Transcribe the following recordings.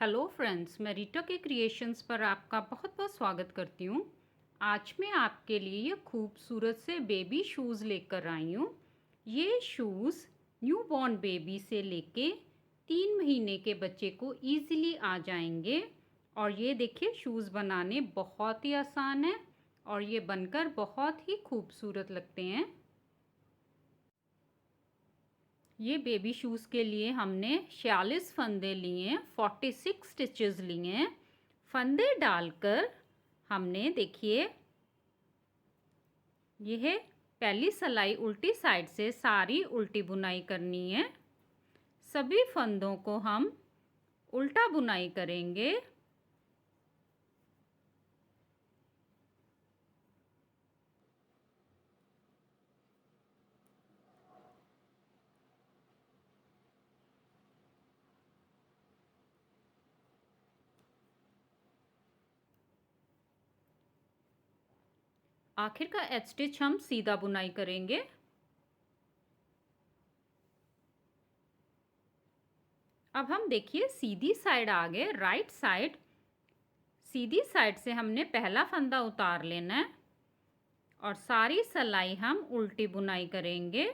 Hello friends, मैं रीटा के creations पर आपका बहुत बहुत स्वागत करती हूँ। आज मैं आपके लिए ये खूबसूरत से बेबी शूज़ लेकर आई हूँ। ये शूज़ न्यूबॉर्न बेबी से लेके 3 महीने के बच्चे को इजीली आ जाएंगे। और ये देखिए, शूज़ बनाने बहुत ही आसान है और ये बनकर बहुत ही खूबसूरत लगते हैं। ये बेबी शूज़ के लिए हमने 46 फंदे लिए हैं, 46 स्टिचेस लिए हैं। फंदे डालकर हमने देखिए, यह पहली सिलाई उल्टी साइड से सारी उल्टी बुनाई करनी है। सभी फंदों को हम उल्टा बुनाई करेंगे। आखिर का एज स्टिच हम सीधा बुनाई करेंगे। अब हम देखिए, सीधी साइड आगे राइट साइड, सीधी साइड से हमने पहला फंदा उतार लेना है और सारी सिलाई हम उल्टी बुनाई करेंगे।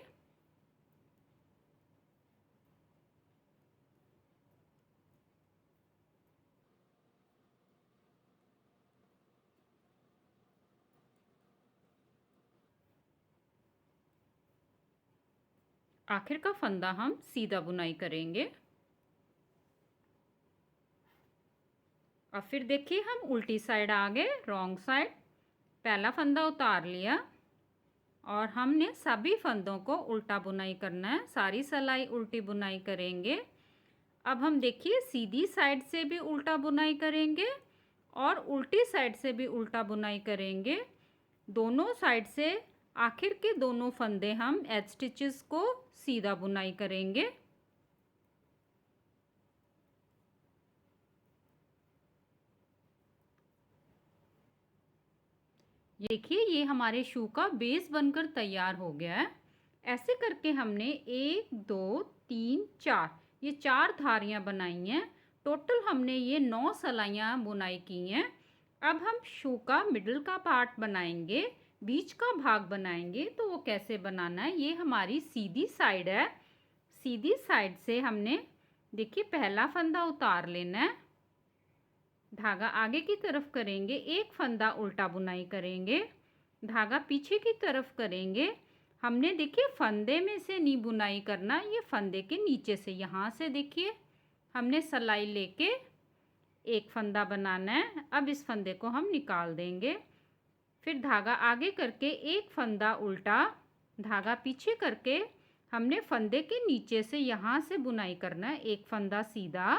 आखिर का फंदा हम सीधा बुनाई करेंगे। और फिर देखिए, हम उल्टी साइड आ गए, रॉन्ग साइड। पहला फंदा उतार लिया और हमने सभी फंदों को उल्टा बुनाई करना है। सारी सिलाई उल्टी बुनाई करेंगे। अब हम देखिए, सीधी साइड से भी उल्टा बुनाई करेंगे और उल्टी साइड से भी उल्टा बुनाई करेंगे। दोनों साइड से आखिर के दोनों फंदे हम एज स्टिचेस को सीधा बुनाई करेंगे। ये देखिए, ये हमारे शू का बेस बनकर तैयार हो गया है। ऐसे करके हमने 1 2 3 4 ये 4 धारियां बनाई हैं। टोटल हमने ये 9 सिलाइयाँ बुनाई की हैं। अब हम शू का मिडल का पार्ट बनाएंगे, बीच का भाग बनाएंगे। तो वो कैसे बनाना है, ये हमारी सीधी साइड है। सीधी साइड से हमने देखिए पहला फंदा उतार लेना है, धागा आगे की तरफ करेंगे, एक फंदा उल्टा बुनाई करेंगे, धागा पीछे की तरफ करेंगे। हमने देखिए फंदे में से नहीं बुनाई करना, ये फंदे के नीचे से, यहाँ से देखिए हमने सिलाई लेके एक फंदा बनाना है। अब इस फंदे को हम निकाल देंगे। फिर धागा आगे करके एक फंदा उल्टा, धागा पीछे करके हमने फंदे के नीचे से यहाँ से बुनाई करना है। एक फंदा सीधा,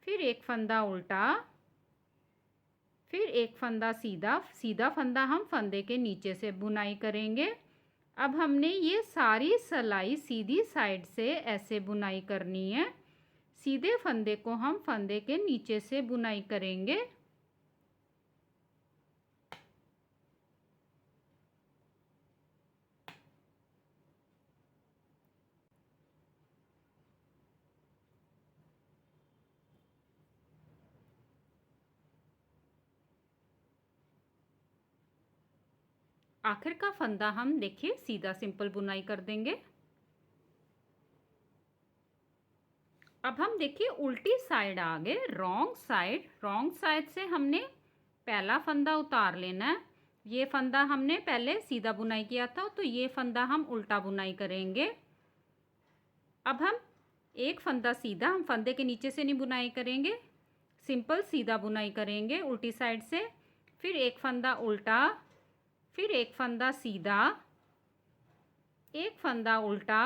फिर एक फंदा उल्टा, फिर एक फंदा सीधा। सीधा फंदा हम फंदे के नीचे से बुनाई करेंगे। अब हमने ये सारी सिलाई सीधी साइड से ऐसे बुनाई करनी है। सीधे फंदे को हम फंदे के नीचे से बुनाई करेंगे। आखिर का फंदा हम देखिए सीधा सिंपल बुनाई कर देंगे। अब हम देखिए उल्टी साइड आ गए, रॉन्ग साइड। रॉन्ग साइड से हमने पहला फंदा उतार लेना है। ये फंदा हमने पहले सीधा बुनाई किया था, तो ये फंदा हम उल्टा बुनाई करेंगे। अब हम एक फंदा सीधा, हम फंदे के नीचे से नहीं बुनाई करेंगे, सिंपल सीधा बुनाई करेंगे उल्टी साइड से। फिर एक फंदा उल्टा, फिर एक फंदा सीधा, एक फंदा उल्टा,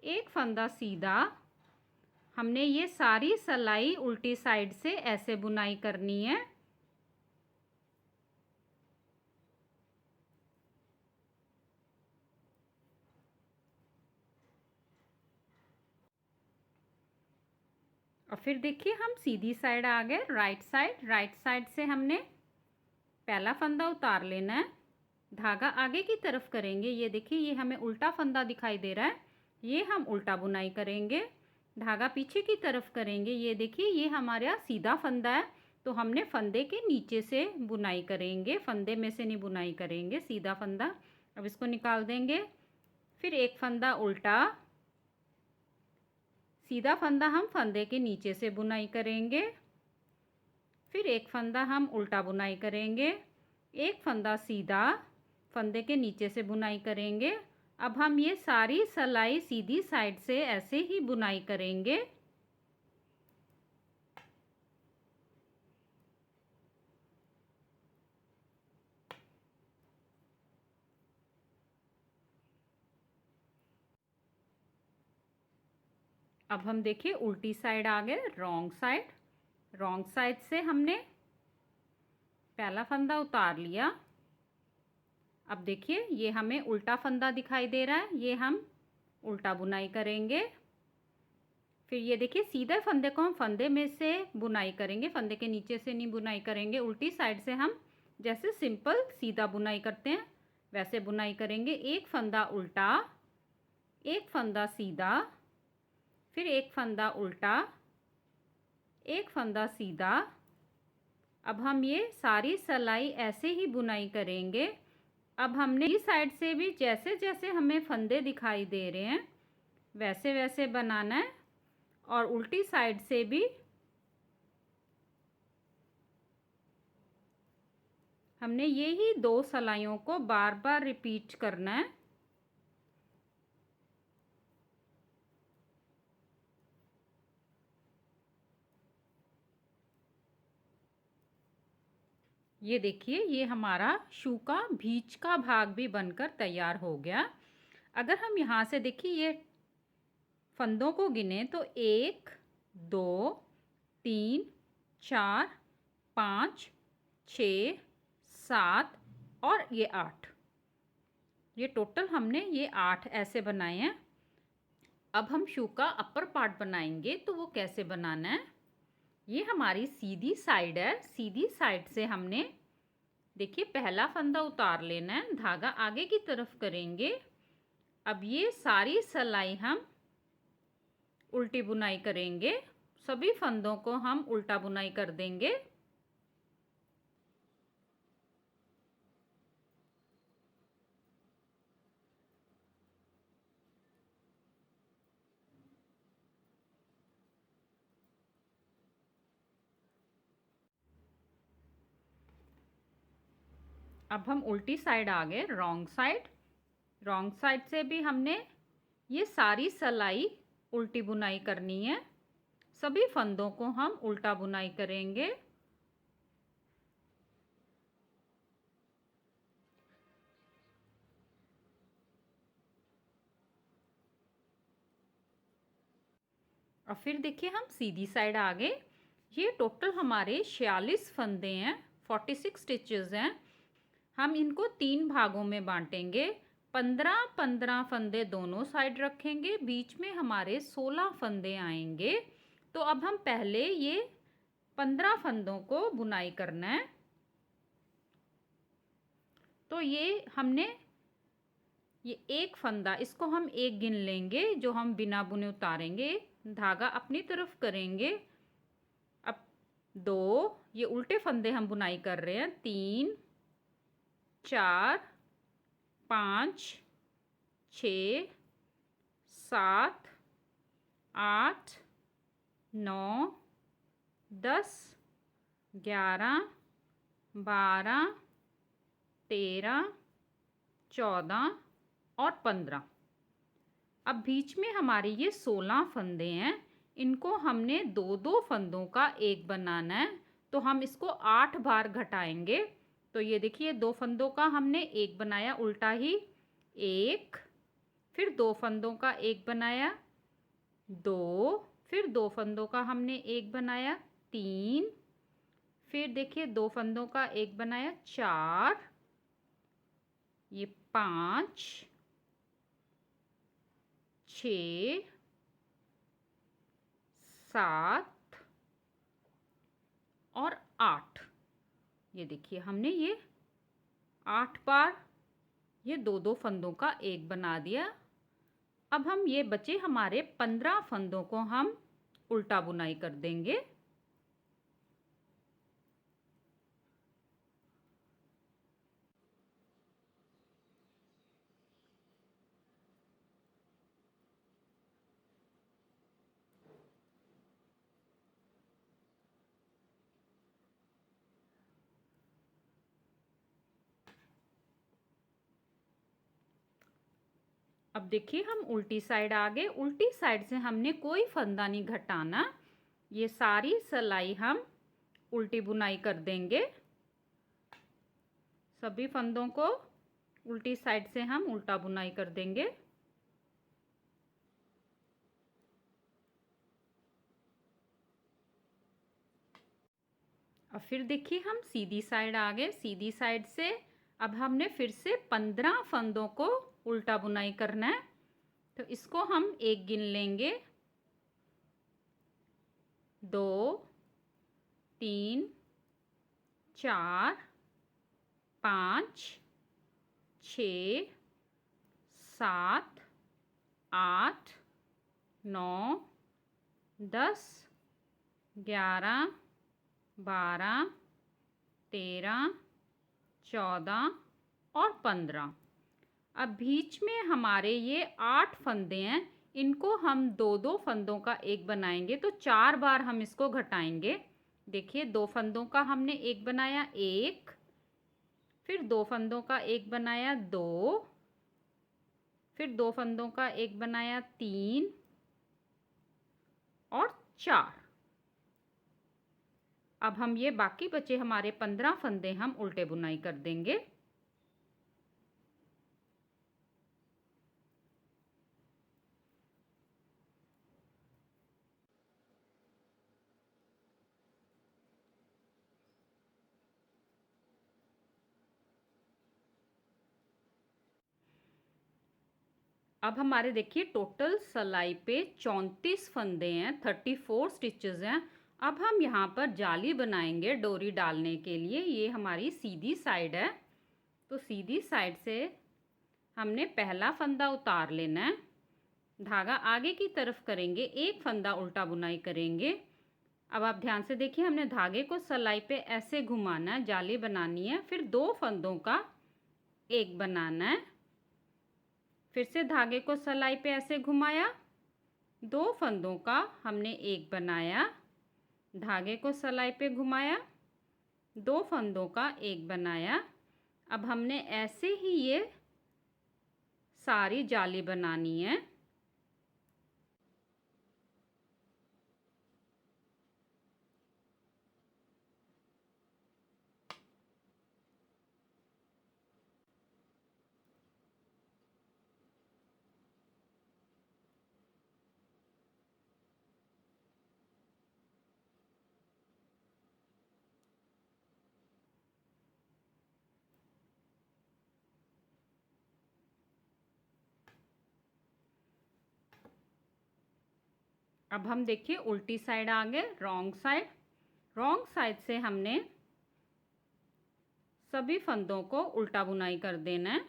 एक फंदा सीधा। हमने ये सारी सिलाई उल्टी साइड से ऐसे बुनाई करनी है। और फिर देखिए, हम सीधी साइड आ गए, राइट साइड। राइट साइड से हमने पहला फंदा उतार लेना है, धागा आगे की तरफ करेंगे। ये देखिए, ये हमें उल्टा फंदा दिखाई दे रहा है, ये हम उल्टा बुनाई करेंगे। धागा पीछे की तरफ करेंगे। ये देखिए ये हमारा सीधा फंदा है, तो हमने फंदे के नीचे से बुनाई करेंगे, फंदे में से नहीं बुनाई करेंगे, सीधा फंदा। अब इसको निकाल देंगे। फिर एक फंदा उल्टा, सीधा फंदा हम फंदे के नीचे से बुनाई करेंगे। फिर एक फंदा हम उल्टा बुनाई करेंगे, एक फंदा सीधा फंदे के नीचे से बुनाई करेंगे। अब हम ये सारी सिलाई सीधी साइड से ऐसे ही बुनाई करेंगे। अब हम देखिए उल्टी साइड आ गए, रॉन्ग साइड। रॉन्ग साइड से हमने पहला फंदा उतार लिया। अब देखिए ये हमें उल्टा फंदा दिखाई दे रहा है, ये हम उल्टा बुनाई करेंगे। फिर ये देखिए सीधे फंदे को हम फंदे में से बुनाई करेंगे, फंदे के नीचे से नहीं बुनाई करेंगे। उल्टी साइड से हम जैसे सिंपल सीधा बुनाई करते हैं वैसे बुनाई करेंगे। एक फंदा उल्टा, एक फंदा सीधा, फिर एक फंदा उल्टा, एक फंदा सीधा। अब हम ये सारी सिलाई ऐसे ही बुनाई करेंगे। अब हमने इस साइड से भी जैसे जैसे हमें फंदे दिखाई दे रहे हैं वैसे वैसे बनाना है, और उल्टी साइड से भी हमने यही 2 सिलाइयों को बार बार रिपीट करना है। ये देखिए ये हमारा शू का बीच का भाग भी बनकर तैयार हो गया। अगर हम यहाँ से देखिए ये फंदों को गिने तो 1 2 3 4 5 6 7 और ये 8, ये टोटल हमने ये 8 ऐसे बनाए हैं। अब हम शू का अपर पार्ट बनाएंगे, तो वो कैसे बनाना है। ये हमारी सीधी साइड है, सीधी साइड से हमने देखिए पहला फंदा उतार लेना है, धागा आगे की तरफ करेंगे। अब ये सारी सिलाई हम उल्टी बुनाई करेंगे, सभी फंदों को हम उल्टा बुनाई कर देंगे। अब हम उल्टी साइड आ गए, रॉन्ग साइड। रॉन्ग साइड से भी हमने ये सारी सिलाई उल्टी बुनाई करनी है, सभी फंदों को हम उल्टा बुनाई करेंगे। और फिर देखिए हम सीधी साइड आ गए। ये टोटल हमारे 46 फंदे हैं, 46 स्टिचेस हैं। हम इनको 3 भागों में बांटेंगे। 15-15 फंदे दोनों साइड रखेंगे, बीच में हमारे 16 फंदे आएंगे। तो अब हम पहले ये 15 फंदों को बुनाई करना है। तो ये हमने ये एक फंदा, इसको हम एक गिन लेंगे जो हम बिना बुने उतारेंगे, धागा अपनी तरफ करेंगे। अब 2, ये उल्टे फंदे हम बुनाई कर रहे हैं, 3 4 5 6 7 8 9 10 11 12 13 14 और 15। अब बीच में हमारे ये 16 फंदे हैं, इनको हमने 2-2 फंदों का एक बनाना है। तो हम इसको 8 बार घटाएंगे। तो ये देखिए 2 फंदों का हमने एक बनाया उल्टा ही, 1, फिर 2 फंदों का एक बनाया, 2, फिर 2 फंदों का हमने एक बनाया, 3, फिर देखिए 2 फंदों का एक बनाया, 4, ये 5 6 7 और 8। ये देखिए हमने ये 8 बार ये 2-2 फंदों का एक बना दिया। अब हम ये बचे हमारे 15 फंदों को हम उल्टा बुनाई कर देंगे। अब देखिए हम उल्टी साइड आ गए। उल्टी साइड से हमने कोई फंदा नहीं घटाना, ये सारी सिलाई हम उल्टी बुनाई कर देंगे। सभी फंदों को उल्टी साइड से हम उल्टा बुनाई कर देंगे। अब फिर देखिए हम सीधी साइड आ गए। सीधी साइड से अब हमने फिर से 15 फंदों को उल्टा बुनाई करना है, तो इसको हम एक गिन लेंगे। 2 3 4 5 6 7 8 9 10 11 12 13 14 और 15। अब बीच में हमारे ये 8 फंदे हैं, इनको हम दो दो फंदों का एक बनाएंगे, तो 4 बार हम इसको घटाएंगे। देखिए 2 फंदों का हमने एक बनाया 1, फिर 2 फंदों का एक बनाया 2, फिर 2 फंदों का एक बनाया 3 और 4। अब हम ये बाकी बचे हमारे 15 फंदे हम उल्टे बुनाई कर देंगे। अब हमारे देखिए टोटल सिलाई पे 34 फंदे हैं, 34 स्टिचेस हैं। अब हम यहाँ पर जाली बनाएंगे डोरी डालने के लिए। ये हमारी सीधी साइड है, तो सीधी साइड से हमने पहला फंदा उतार लेना है, धागा आगे की तरफ करेंगे, एक फंदा उल्टा बुनाई करेंगे। अब आप ध्यान से देखिए, हमने धागे को सिलाई पे ऐसे घुमाना है, जाली बनानी है, फिर 2 फंदों का एक बनाना है। फिर से धागे को सिलाई पे ऐसे घुमाया, 2 फंदों का हमने एक बनाया, धागे को सिलाई पे घुमाया, 2 फंदों का एक बनाया। अब हमने ऐसे ही ये सारी जाली बनानी है। अब हम देखिए उल्टी साइड आ गए, रॉन्ग साइड। रॉन्ग साइड से हमने सभी फंदों को उल्टा बुनाई कर देना है।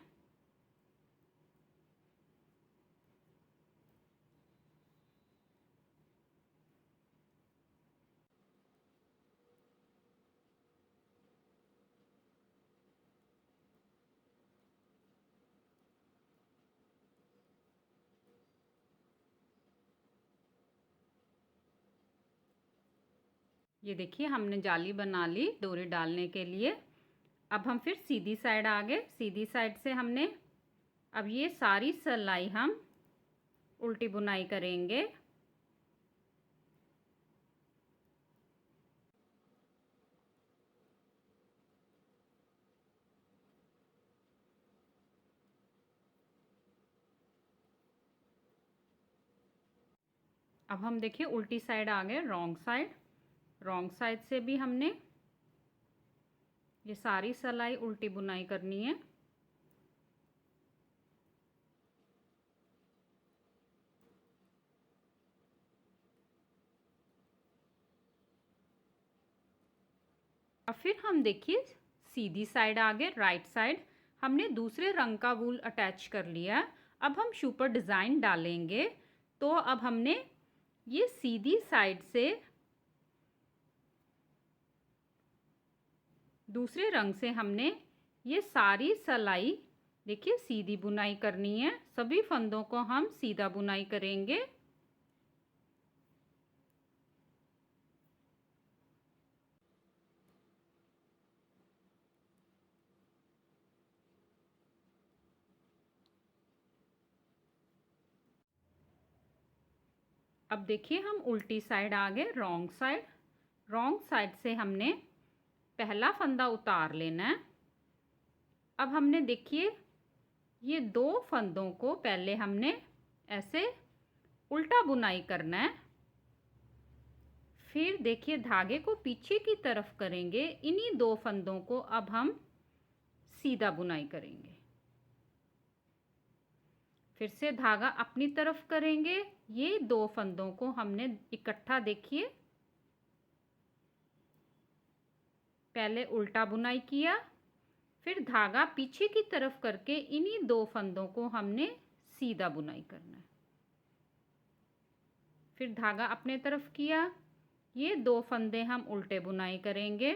ये देखिए हमने जाली बना ली डोरी डालने के लिए। अब हम फिर सीधी साइड आ गए। सीधी साइड से हमने अब ये सारी सिलाई हम उल्टी बुनाई करेंगे। अब हम देखिए उल्टी साइड आ गए, रॉन्ग साइड। रॉन्ग साइड से भी हमने ये सारी सिलाई उल्टी बुनाई करनी है। अब फिर हम देखिए सीधी साइड आ गए, राइट साइड। हमने दूसरे रंग का वूल अटैच कर लिया। अब हम शू पर डिज़ाइन डालेंगे। तो अब हमने ये सीधी साइड से दूसरे रंग से हमने ये सारी सिलाई देखिए सीधी बुनाई करनी है। सभी फंदों को हम सीधा बुनाई करेंगे। अब देखिए हम उल्टी साइड आ गए, रॉन्ग साइड। रॉन्ग साइड से हमने पहला फंदा उतार लेना है। अब हमने देखिए ये दो फंदों को पहले हमने ऐसे उल्टा बुनाई करना है। फिर देखिए धागे को पीछे की तरफ करेंगे। इन्हीं दो फंदों को अब हम सीधा बुनाई करेंगे। फिर से धागा अपनी तरफ करेंगे। ये दो फंदों को हमने इकट्ठा देखिए पहले उल्टा बुनाई किया, फिर धागा पीछे की तरफ करके इन्हीं दो फंदों को हमने सीधा बुनाई करना है। फिर धागा अपने तरफ किया, ये दो फंदे हम उल्टे बुनाई करेंगे।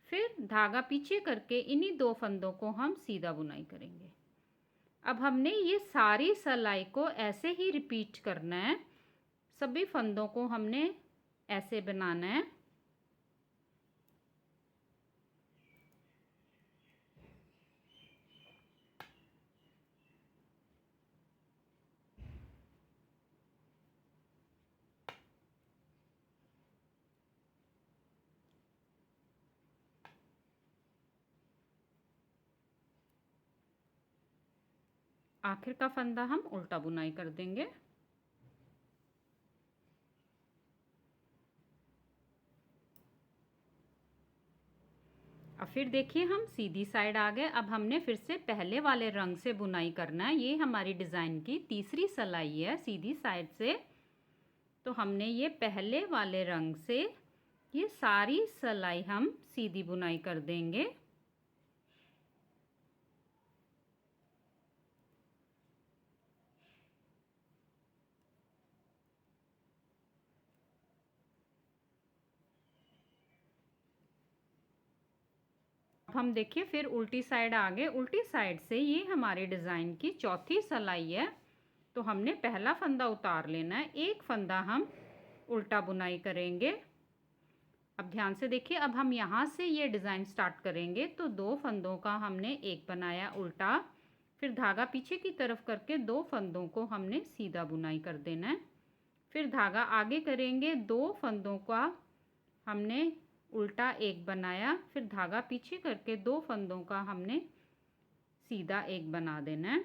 फिर धागा पीछे करके इन्हीं दो फंदों को हम सीधा बुनाई करेंगे। अब हमने ये सारी सिलाई को ऐसे ही रिपीट करना है। सभी फंदों को हमने ऐसे बनाना है। आखिर का फंदा हम उल्टा बुनाई कर देंगे। अब फिर देखिए हम सीधी साइड आ गए। अब हमने फिर से पहले वाले रंग से बुनाई करना है। ये हमारी डिज़ाइन की तीसरी सिलाई है सीधी साइड से। तो हमने ये पहले वाले रंग से ये सारी सिलाई हम सीधी बुनाई कर देंगे। अब हम देखिए फिर उल्टी साइड आ गए। उल्टी साइड से ये हमारी डिज़ाइन की चौथी सिलाई है। तो हमने पहला फंदा उतार लेना है, एक फंदा हम उल्टा बुनाई करेंगे। अब ध्यान से देखिए, अब हम यहाँ से ये डिज़ाइन स्टार्ट करेंगे। तो दो फंदों का हमने एक बनाया उल्टा, फिर धागा पीछे की तरफ करके दो फंदों को हमने सीधा बुनाई कर देना है। फिर धागा आगे करेंगे, दो फंदों का हमने उल्टा एक बनाया, फिर धागा पीछे करके दो फंदों का हमने सीधा एक बना देना है।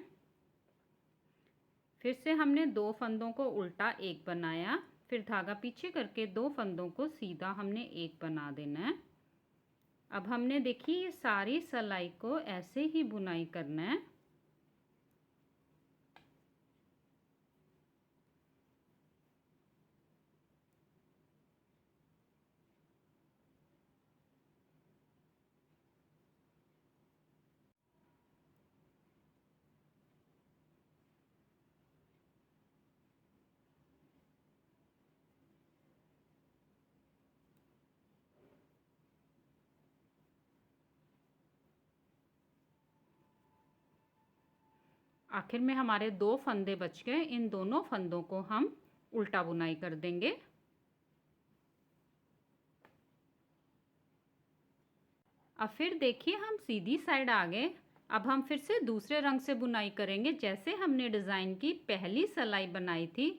फिर से हमने दो फंदों को उल्टा एक बनाया, फिर धागा पीछे करके दो फंदों को सीधा हमने एक बना देना है। अब हमने देखिए ये सारी सिलाई को ऐसे ही बुनाई करना है। आखिर में हमारे दो फंदे बच गए। इन दोनों फंदों को हम उल्टा बुनाई कर देंगे। अब फिर देखिए हम सीधी साइड आ गए। अब हम फिर से दूसरे रंग से बुनाई करेंगे। जैसे हमने डिज़ाइन की पहली सिलाई बनाई थी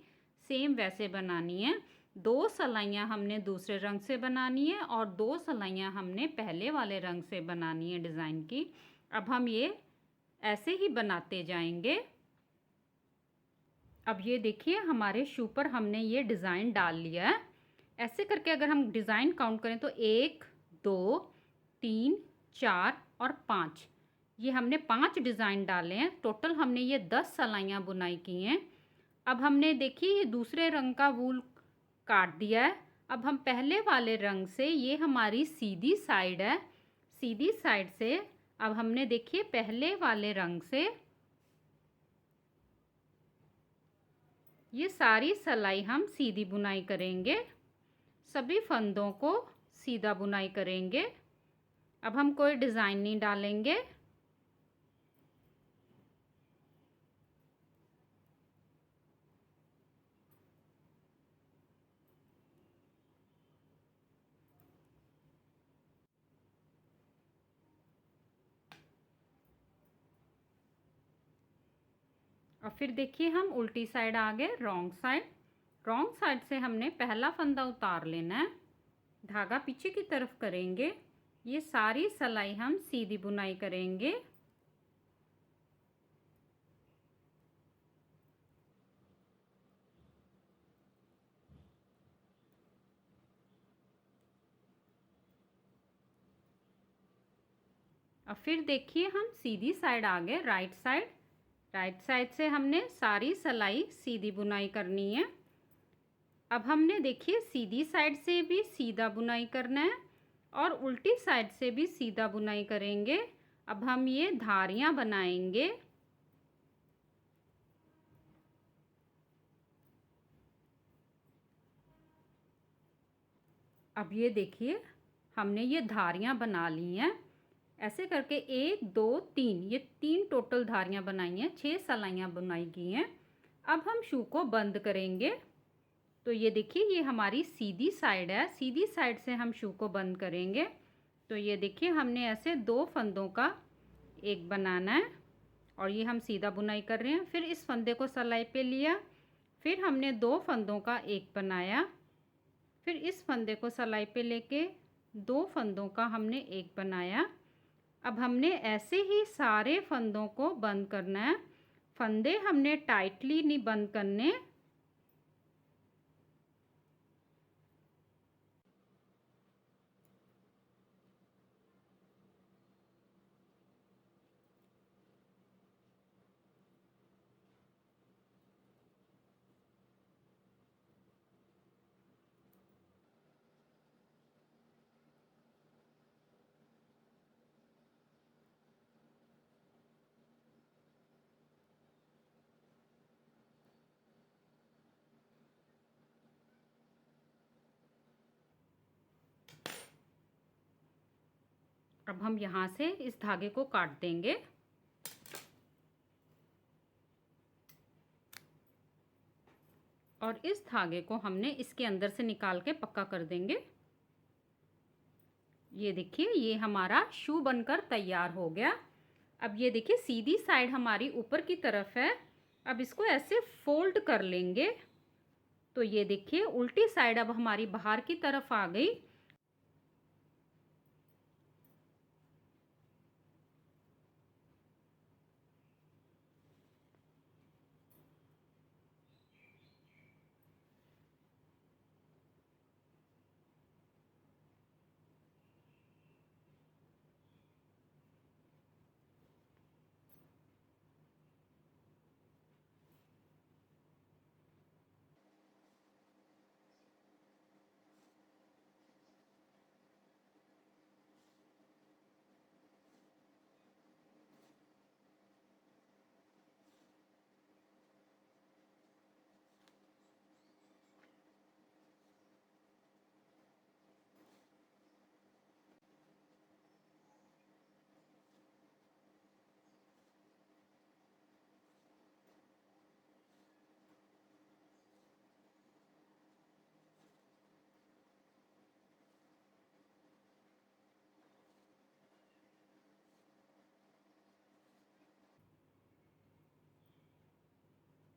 सेम वैसे बनानी है। दो सिलाइयाँ हमने दूसरे रंग से बनानी है और दो सिलाइयाँ हमने पहले वाले रंग से बनानी है डिज़ाइन की। अब हम ये ऐसे ही बनाते जाएंगे। अब ये देखिए हमारे शू पर हमने ये डिज़ाइन डाल लिया है। ऐसे करके अगर हम डिज़ाइन काउंट करें तो 1 2 3 4 और 5, ये हमने 5 डिज़ाइन डाले हैं। टोटल हमने ये 10 सिलाइयाँ बुनाई की हैं। अब हमने देखिए ये दूसरे रंग का वूल काट दिया है। अब हम पहले वाले रंग से, ये हमारी सीधी साइड है, सीधी साइड से अब हमने देखिए पहले वाले रंग से ये सारी सिलाई हम सीधी बुनाई करेंगे, सभी फंदों को सीधा बुनाई करेंगे। अब हम कोई डिज़ाइन नहीं डालेंगे। और फिर देखिए हम उल्टी साइड आ गए, रॉन्ग साइड से हमने पहला फंदा उतार लेना है, धागा पीछे की तरफ करेंगे, ये सारी सिलाई हम सीधी बुनाई करेंगे। और फिर देखिए हम सीधी साइड आ गए, राइट साइड से हमने सारी सिलाई सीधी बुनाई करनी है। अब हमने देखिए सीधी साइड से भी सीधा बुनाई करना है और उल्टी साइड से भी सीधा बुनाई करेंगे। अब हम ये धारियां बनाएंगे। अब ये देखिए हमने ये धारियां बना ली हैं, ऐसे करके 1 2 3, ये 3 टोटल धारियां बनाई हैं, 6 सिलाइयाँ बुनाई की हैं। अब हम शू को बंद करेंगे। तो ये देखिए ये हमारी सीधी साइड है, सीधी साइड से हम शू को बंद करेंगे। तो ये देखिए हमने ऐसे 2 फंदों का एक बनाना है और ये हम सीधा बुनाई कर रहे हैं। फिर इस फंदे को सिलाई पे लिया, फिर हमने 2 फंदों का एक बनाया, फिर इस फंदे को सिलाई पे लेके 2 फंदों का हमने एक बनाया। अब हमने ऐसे ही सारे फंदों को बंद करना है। फंदे हमने टाइटली नहीं बंद करने। अब हम यहाँ से इस धागे को काट देंगे। और इस धागे को हमने इसके अंदर से निकाल के पक्का कर देंगे। ये देखिए ये हमारा शू बनकर तैयार हो गया। अब ये देखिए सीधी साइड हमारी ऊपर की तरफ है। अब इसको ऐसे फोल्ड कर लेंगे। तो ये देखिए उल्टी साइड अब हमारी बाहर की तरफ आ गई।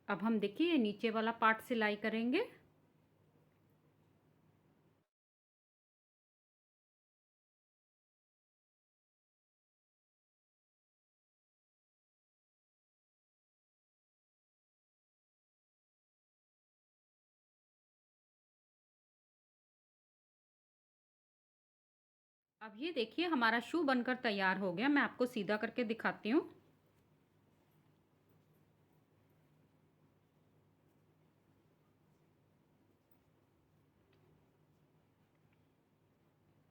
अब हम देखिए ये नीचे वाला पार्ट सिलाई करेंगे। अब ये देखिए हमारा शू बनकर तैयार हो गया। मैं आपको सीधा करके दिखाती हूँ।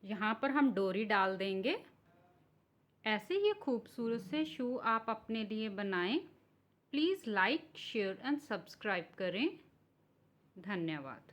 यहाँ पर हम डोरी डाल देंगे। ऐसे ही खूबसूरत से शू आप अपने लिए बनाएं। Please like share and subscribe करें। धन्यवाद।